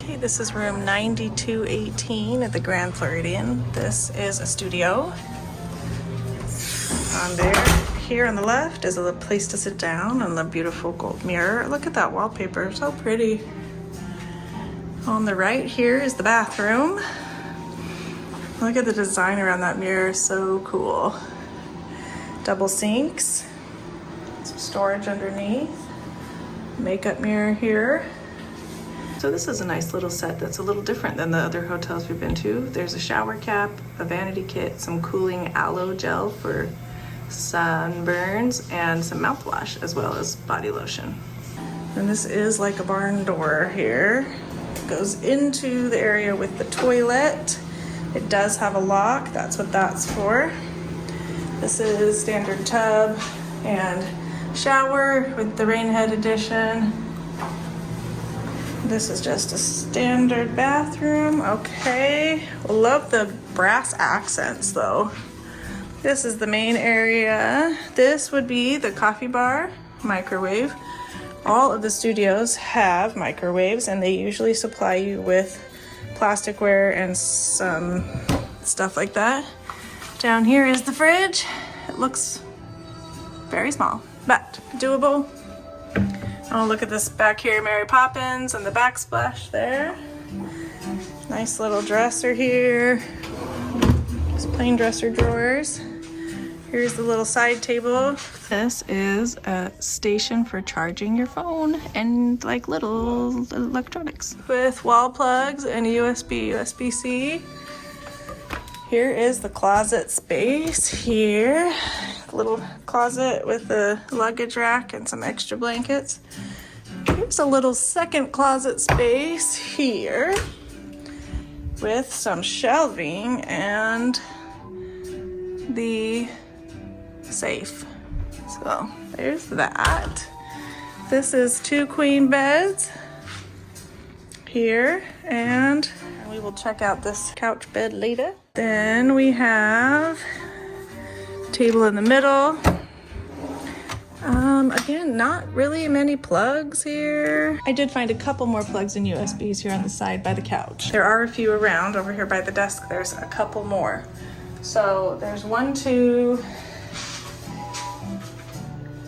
Okay, this is room 9218 at the Grand Floridian. This is a studio. On there, here on the left is a place to sit down and the beautiful gold mirror. Look at that wallpaper, so pretty. On the right here is the bathroom. Look at the design around that mirror, so cool. Double sinks, some storage underneath, makeup mirror here. So this is a nice little set that's a little different than the other hotels we've been to. There's a shower cap, a vanity kit, some cooling aloe gel for sunburns, and some mouthwash as well as body lotion. And this is like a barn door here. It goes into the area with the toilet. It does have a lock, that's what that's for. This is standard tub and shower with the rain head edition. This is just a standard bathroom. Okay, love the brass accents though. This is the main area. This would be the coffee bar, microwave. All of the studios have microwaves and they usually supply you with plasticware and some stuff like that. Down here is the fridge. It looks very small, but doable. Oh, look at this back here, Mary Poppins and the backsplash there. Nice little dresser here. Just plain dresser drawers. Here's the little side table. This is a station for charging your phone and like little electronics with wall plugs and USB-C. Here is the closet space here. Little closet with a luggage rack and some extra blankets. Here's a little second closet space here with some shelving and the safe. So there's that. This is 2 queen beds here, and we will check out this couch bed later. Then we have table in the middle. Again, not really many plugs here. I did find a couple more plugs and USBs here on the side by the couch. There are a few around over here by the desk. There's a couple more. So there's 1, 2,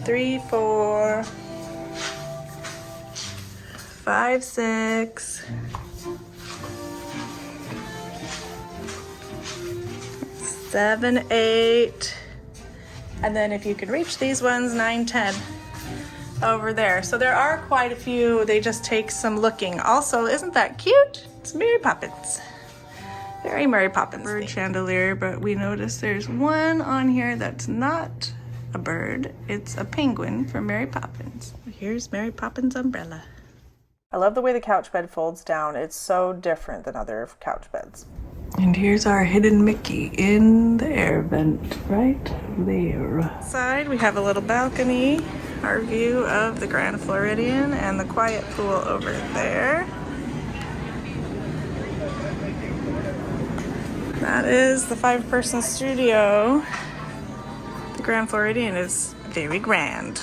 3, 4, 5, 6, 7, 8. And then if you can reach these ones, 9, 10 over there. So there are quite a few. They just take some looking. Also, isn't that cute? It's Mary Poppins. Very Mary Poppins. Bird chandelier, but we notice there's one on here that's not a bird. It's a penguin from Mary Poppins. Here's Mary Poppins' umbrella. I love the way the couch bed folds down. It's so different than other couch beds. And here's our hidden Mickey in the air vent right there. Side, we have a little balcony, our view of the Grand Floridian and the quiet pool over there. That is the 5-person studio. The Grand Floridian is very grand.